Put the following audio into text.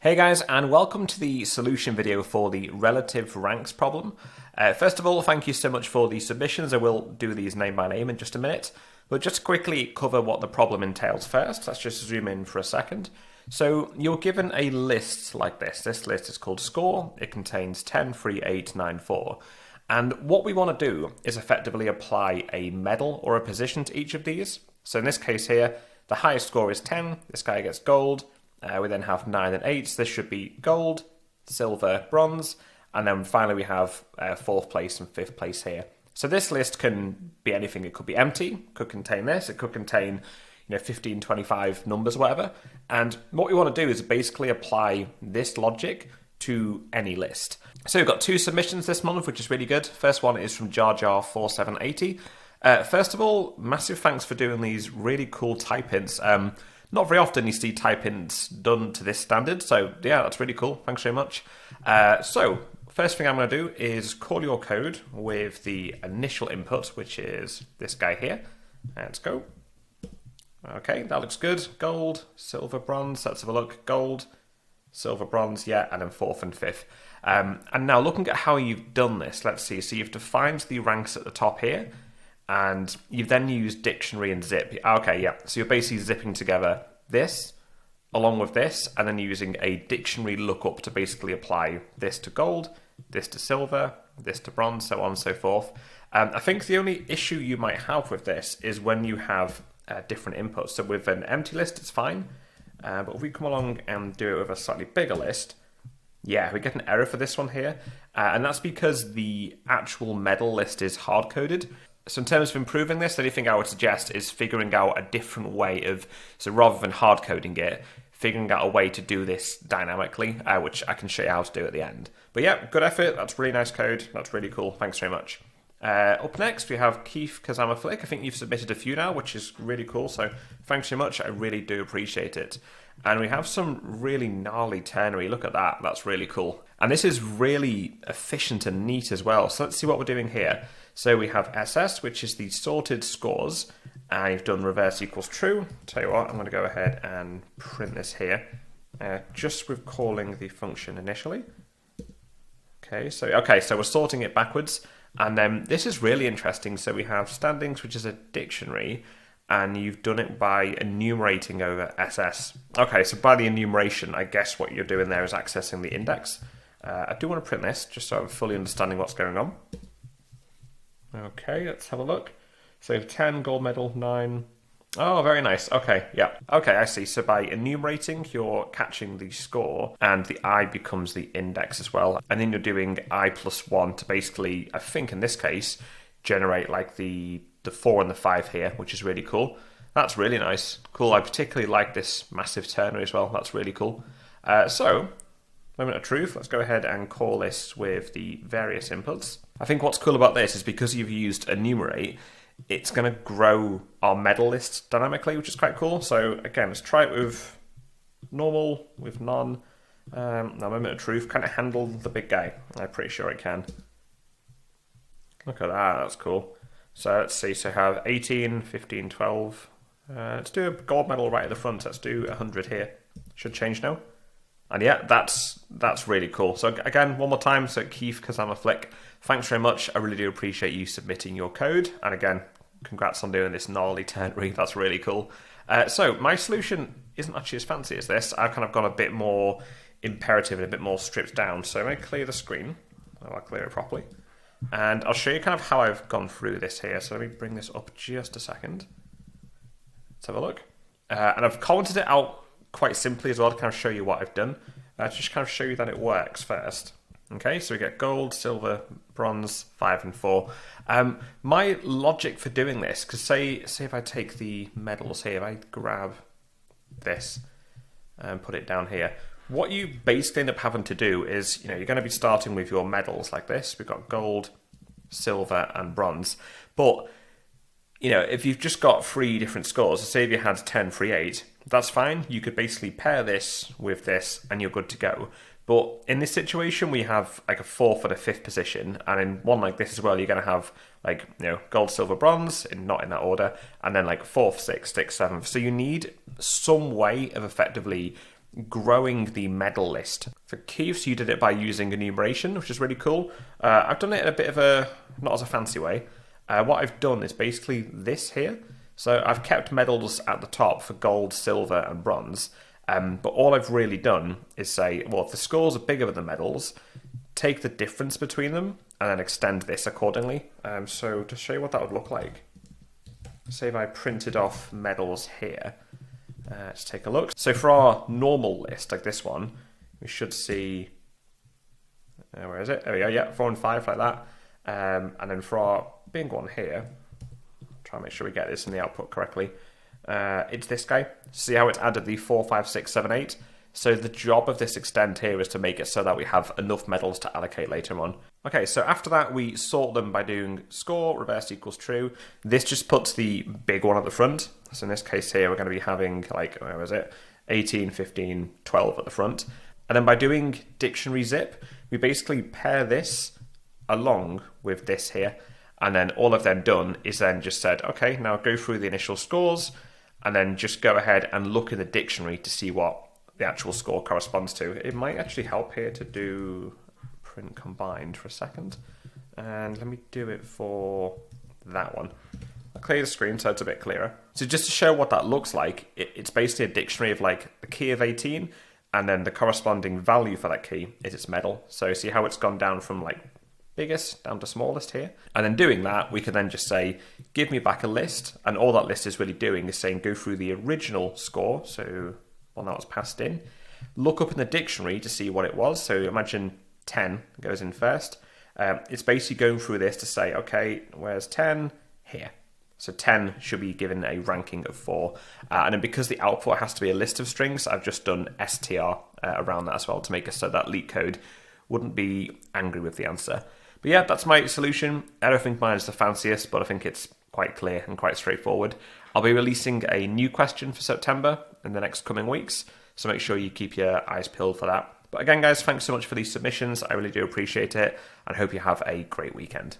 Hey guys, and welcome to the solution video for the relative ranks problem. First of all, thank you so much for the submissions. I will do these name by name in just a minute, but just to quickly cover what the problem entails first, let's just zoom in for a second. So you're given a list like this. This list is called score. It contains 10, 3, 8, 9, 4. And what we want to do is effectively apply a medal or a position to each of these. So in this case here, the highest score is 10. This guy gets gold. We then have 9 and 8. So this should be gold, silver, bronze, and then finally we have 4th place and 5th place here. So this list can be anything. It could be empty, could contain this, it could contain 15, 25 numbers, whatever. And what we want to do is basically apply this logic to any list. So we've got 2 submissions this month, which is really good. First one is from JarJar4780. First of all, massive thanks for doing these really cool type hints. Not very often you see type hints done to this standard, so yeah, that's really cool. Thanks very much. So first thing I'm going to do is call your code with the initial input, which is this guy here. Let's go. Okay, that looks good. Gold, silver, bronze. Let's have a look. Gold, silver, bronze, yeah, and then 4th and 5th. And now looking at how you've done this, let's see. So you've defined the ranks at the top here, and you've then used dictionary and zip. Okay, yeah. So you're basically zipping together this along with this, and then using a dictionary lookup to basically apply this to gold, this to silver, this to bronze, so on and so forth. I think the only issue you might have with this is when you have different inputs. So with an empty list, it's fine. But if we come along and do it with a slightly bigger list, yeah, we get an error for this one here. And that's because the actual medal list is hard-coded. So in terms of improving this, the only thing I would suggest is figuring out a different way of, so rather than hard coding it, figuring out a way to do this dynamically, which I can show you how to do at the end. But yeah, good effort. That's really nice code. That's really cool. Thanks very much. Up next, we have Keith Kazama Flick. I think you've submitted a few now, which is really cool. So thanks so much. I really do appreciate it. And we have some really gnarly ternary. Look at that. That's really cool. And this is really efficient and neat as well. So let's see what we're doing here. So we have SS, which is the sorted scores. And you've done reverse equals true. Tell you what, I'm going to go ahead and print this here. Just with calling the function initially. Okay, so we're sorting it backwards. And then this is really interesting. So we have standings, which is a dictionary, and you've done it by enumerating over SS. Okay, so by the enumeration, I guess what you're doing there is accessing the index. I do want to print this, just so I'm fully understanding what's going on. Okay, let's have a look. So we have 10, gold medal, 9. Oh, very nice. Okay, yeah. Okay, I see. So by enumerating, you're catching the score, and the I becomes the index as well. And then you're doing I plus 1 to basically, I think in this case, generate like the 4 and the 5 here, which is really cool. That's really nice. Cool. I particularly like this massive ternary as well. That's really cool. So, moment of truth. Let's go ahead and call this with the various inputs. I think what's cool about this is because you've used enumerate, it's going to grow our medal list dynamically, which is quite cool. So again, let's try it with normal, with none. Now, moment of truth, can it handle the big guy? I'm pretty sure it can. Look at that, that's cool. So let's see, so have 18, 15, 12. Let's do a gold medal right at the front. Let's do 100 here. Should change now. And yeah, that's really cool. So again, one more time, so Keith Kazama Flick, thanks very much. I really do appreciate you submitting your code. And again, congrats on doing this gnarly ternary. That's really cool. So my solution isn't actually as fancy as this. I've kind of gone a bit more imperative and a bit more stripped down. So I'm going to clear the screen. I'll clear it properly. And I'll show you kind of how I've gone through this here. So let me bring this up just a second. Let's have a look. And I've commented it out quite simply as well to kind of show you what I've done. Just kind of show you that it works first. Okay, so we get gold, silver, bronze, 5 and 4. My logic for doing this, because say if I take the medals here, if I grab this and put it down here, what you basically end up having to do is, you're going to be starting with your medals like this. We've got gold, silver, and bronze. But, if you've just got 3 different scores, so say if you had 10, 3, 8, that's fine. You could basically pair this with this, and you're good to go. But in this situation, we have like a 4th and a 5th position, and in one like this as well, you're going to have gold, silver, bronze, not in that order, and then like 4th, 6th, 6th, 7th. So you need some way of effectively growing the medal list. For Keith's, you did it by using enumeration, which is really cool. I've done it in a bit of a, not as a fancy way. What I've done is basically this here. So I've kept medals at the top for gold, silver, and bronze. But all I've really done is say, well, if the scores are bigger than the medals, take the difference between them and then extend this accordingly. So to show you what that would look like, say if I printed off medals here, let's take a look. So for our normal list, like this one, we should see, where is it? There we go, yeah, 4 and 5 like that. And then for our big one here, try and make sure we get this in the output correctly. It's this guy. See how it's added the 4, 5, 6, 7, 8? So the job of this extend here is to make it so that we have enough medals to allocate later on. Okay, so after that we sort them by doing score, reverse equals true. This just puts the big one at the front. So in this case here we're going to be having, like, where is it? 18, 15, 12 at the front. And then by doing dictionary zip, we basically pair this along with this here. And then all I've then done is then just said, okay, now go through the initial scores and then just go ahead and look in the dictionary to see what the actual score corresponds to. It might actually help here to do print combined for a second. And let me do it for that one. I'll clear the screen so it's a bit clearer. So just to show what that looks like, it's basically a dictionary of like the key of 18 and then the corresponding value for that key is its medal. So see how it's gone down from like biggest down to smallest here. And then doing that, we can then just say, give me back a list. And all that list is really doing is saying, go through the original score. So one that was passed in, look up in the dictionary to see what it was. So imagine 10 goes in first. It's basically going through this to say, okay, where's 10? Here. So 10 should be given a ranking of 4. And then because the output has to be a list of strings, I've just done str around that as well to make it so that LeetCode wouldn't be angry with the answer. But yeah, that's my solution. I don't think mine is the fanciest, but I think it's quite clear and quite straightforward. I'll be releasing a new question for September in the next coming weeks, so make sure you keep your eyes peeled for that. But again, guys, thanks so much for these submissions. I really do appreciate it, and hope you have a great weekend.